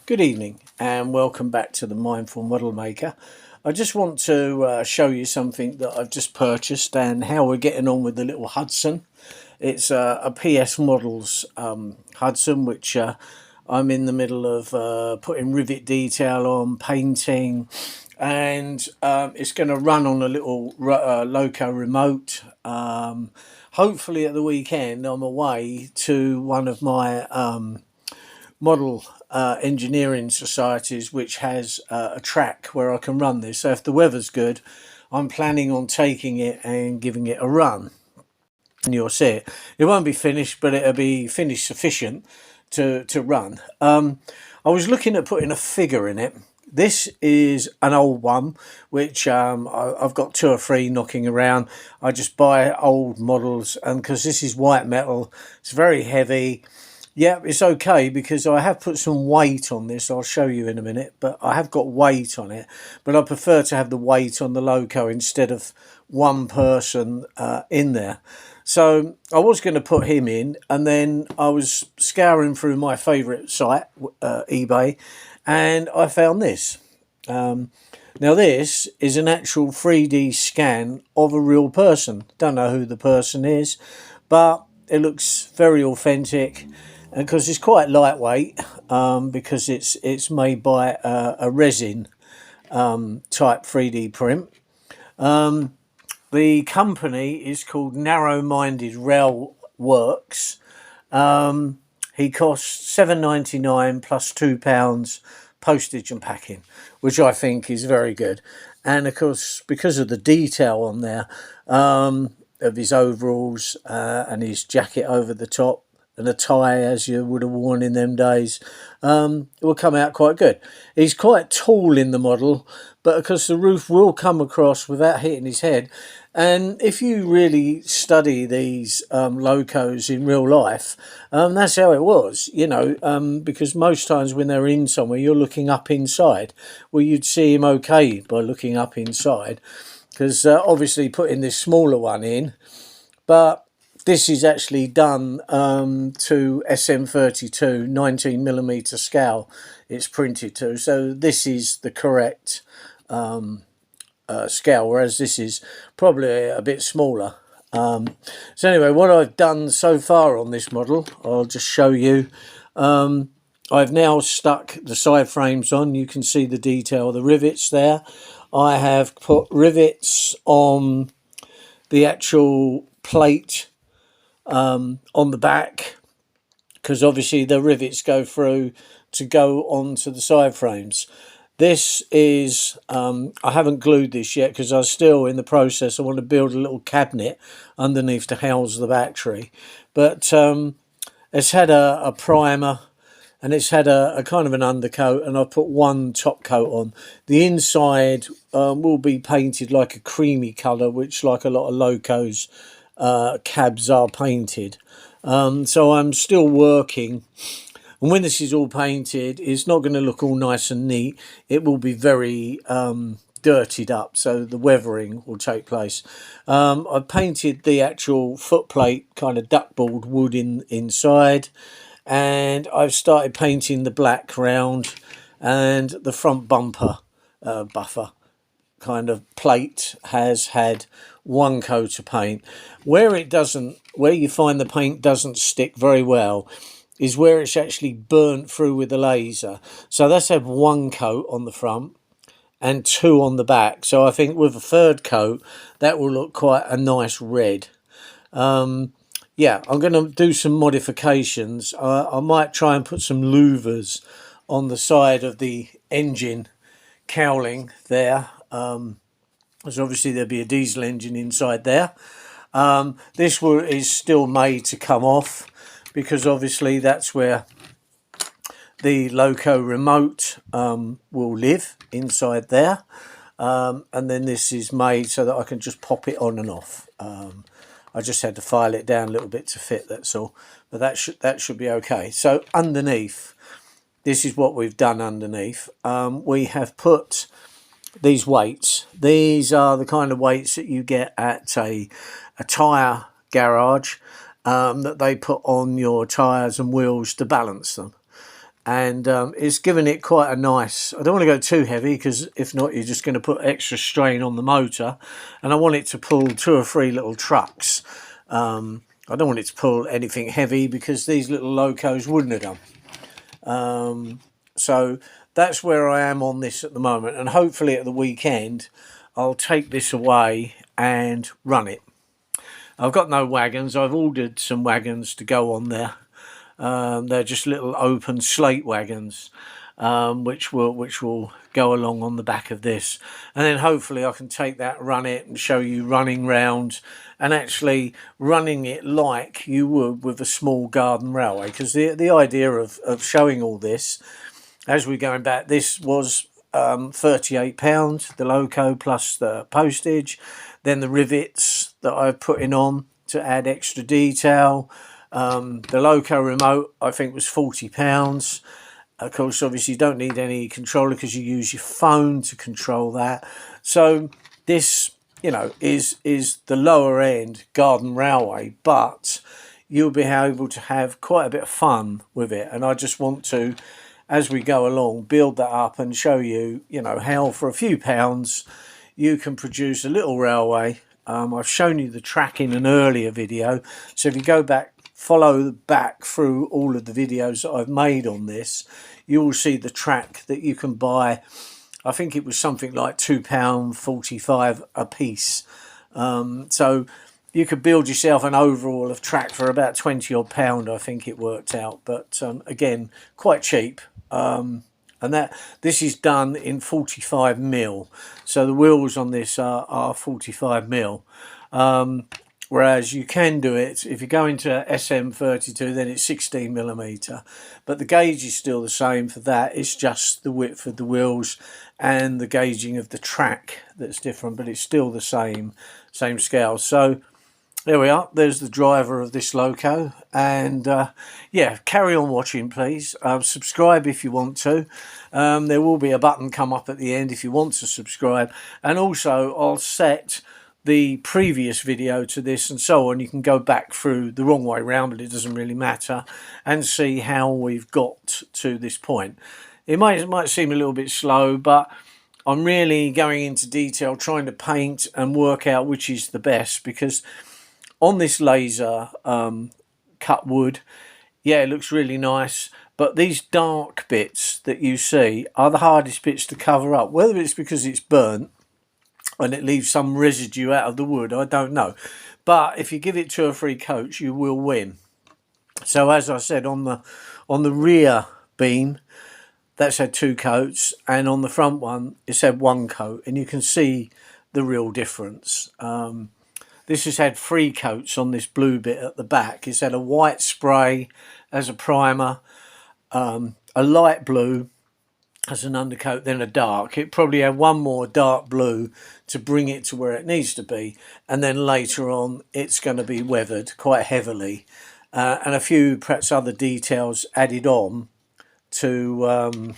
Good evening and welcome back to the Mindful Model Maker. I just want to show you something that I've just purchased and how we're getting on with the little Hudson. It's a PS Models Hudson, which I'm in the middle of putting rivet detail on, painting, and it's going to run on a little loco remote. Hopefully at the weekend I'm away to one of my model engineering societies which has a track where I can run this. So if the weather's good, I'm planning on taking it and giving it a run. And you'll see it. It won't be finished, but it'll be finished sufficient to run. I was looking at putting a figure in it. This is an old one, which I've got 2 or 3 knocking around. I just buy old models, and because this is white metal, it's very heavy. Yeah, it's okay because I have put some weight on this. I'll show you in a minute, but I have got weight on it. But I prefer to have the weight on the loco instead of one person in there. So I was going to put him in, and then I was scouring through my favourite site, eBay, and I found this. Now this is an actual 3D scan of a real person. Don't know who the person is, but it looks very authentic. And because it's quite lightweight, because it's made by a resin type 3D print. The company is called Narrow-Minded Railworks. He costs £7.99 plus £2 postage and packing, which I think is very good. And of course, because of the detail on there of his overalls and his jacket over the top, and a tie as you would have worn in them days, it will come out quite good. He's quite tall in the model, but because the roof will come across without hitting his head. And if you really study these locos in real life, that's how it was, you know, because most times when they're in somewhere, you're looking up inside. Well, you'd see him okay by looking up inside, because obviously putting this smaller one in, but this is actually done to SM32 19mm scale. It's printed to, so this is the correct scale, whereas this is probably a bit smaller. So anyway, what I've done so far on this model, I'll just show you. I've now stuck the side frames on. You can see the detail of the rivets there. I have put rivets on the actual plate on the back, because obviously the rivets go through to go onto the side frames. This is I haven't glued this yet because I'm still in the process. I want to build a little cabinet underneath to house the battery, but it's had a primer and it's had a kind of an undercoat, and I've put one top coat on. The inside will be painted like a creamy colour, which like a lot of locos cabs are painted. So I'm still working, and when this is all painted, it's not going to look all nice and neat. It will be very dirtied up, so the weathering will take place. I've painted the actual footplate kind of duckboard wood inside, and I've started painting the black round, and the front bumper buffer kind of plate has had one coat of paint. Where you find the paint doesn't stick very well is where it's actually burnt through with the laser. So that's had one coat on the front and 2 on the back. So I think with a 3rd coat, that will look quite a nice red. Yeah, I'm going to do some modifications. I might try and put some louvers on the side of the engine cowling there. Because obviously there'll be a diesel engine inside there. This is still made to come off, because obviously that's where the loco remote will live, inside there. And then this is made so that I can just pop it on and off. I just had to file it down a little bit to fit, that's all. But that should be okay. So underneath, this is what we've done underneath. We have put these weights. These are the kind of weights that you get at a tyre garage, that they put on your tyres and wheels to balance them. and it's given it quite a nice, I don't want to go too heavy because if not you're just going to put extra strain on the motor, and I want it to pull 2 or 3 little trucks. I don't want it to pull anything heavy because these little locos wouldn't have done. So that's where I am on this at the moment, and hopefully at the weekend I'll take this away and run it. I've got no wagons. I've ordered some wagons to go on there. They're just little open slate wagons, which will go along on the back of this, and then hopefully I can take that, run it, and show you running round, and actually running it like you would with a small garden railway. Because the idea of showing all this as we're going back, this was £38, the loco plus the postage, then the rivets that I've put in on to add extra detail. The loco remote I think was £40. Of course, obviously you don't need any controller because you use your phone to control that. So this, you know, is the lower end garden railway, but you'll be able to have quite a bit of fun with it. And I just want to, as we go along, build that up and show you, you know, how for a few pounds you can produce a little railway. I've shown you the track in an earlier video, so if you go back, follow back through all of the videos that I've made on this, you will see the track that you can buy. I think it was something like £2.45 a piece. So you could build yourself an overall of track for about 20 odd pound, I think it worked out, but again, quite cheap. And this is done in 45mm, so the wheels on this are 45mm. Whereas you can do it, if you go into SM32, then it's 16mm. But the gauge is still the same for that. It's just the width of the wheels and the gauging of the track that's different, but it's still the same scale. So there we are. There's the driver of this loco. And yeah, carry on watching, please. Subscribe if you want to. There will be a button come up at the end if you want to subscribe. And also I'll set the previous video to this and so on. You can go back through the wrong way round, but it doesn't really matter, and see how we've got to this point. It might seem a little bit slow, but I'm really going into detail trying to paint and work out which is the best, because on this laser cut wood, yeah, it looks really nice, but these dark bits that you see are the hardest bits to cover up. Whether it's because it's burnt and it leaves some residue out of the wood, I don't know, but if you give it 2 or 3 coats you will win. So as I said, on the rear beam that's had 2 coats, and on the front one it's had 1 coat, and you can see the real difference. This has had 3 coats on this blue bit at the back. It's had a white spray as a primer, a light blue as an undercoat, then a dark. It probably had 1 more dark blue to bring it to where it needs to be, and then later on it's going to be weathered quite heavily, and a few perhaps other details added on to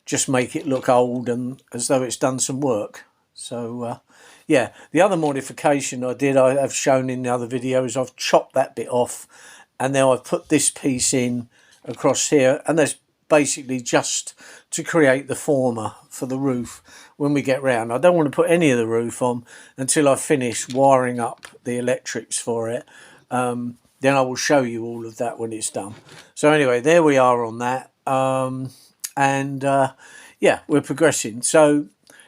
just make it look old and as though it's done some work. So yeah, the other modification I have shown in the other videos, I've chopped that bit off, and now I've put this piece in across here, and that's basically just to create the former for the roof when we get round. I don't want to put any of the roof on until I've finished wiring up the electrics for it. Then I will show you all of that when it's done. So anyway, there we are on that. Yeah, we're progressing. So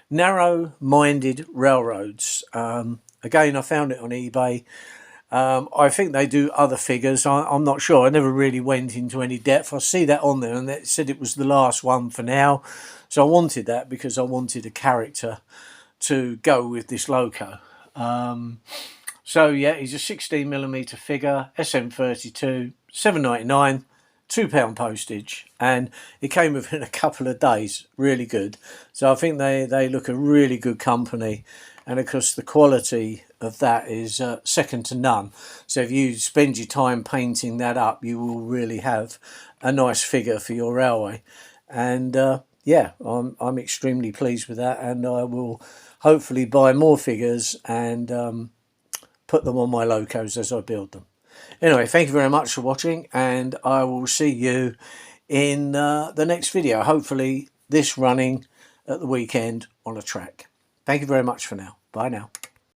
narrow-minded railroads. Again, I found it on eBay. I think they do other figures. I'm not sure. I never really went into any depth. I see that on there, and it said it was the last one for now. So I wanted that because I wanted a character to go with this loco. So yeah, he's a 16mm figure, SM32, £7.99, £2 postage, and it came within a couple of days. Really good. So I think they look a really good company, and of course the quality of that is second to none. So if you spend your time painting that up, you will really have a nice figure for your railway. And yeah, I'm extremely pleased with that, and I will hopefully buy more figures and put them on my locos as I build them. Anyway, thank you very much for watching, and I will see you in the next video. Hopefully this running at the weekend on a track. Thank you very much for now. Bye now.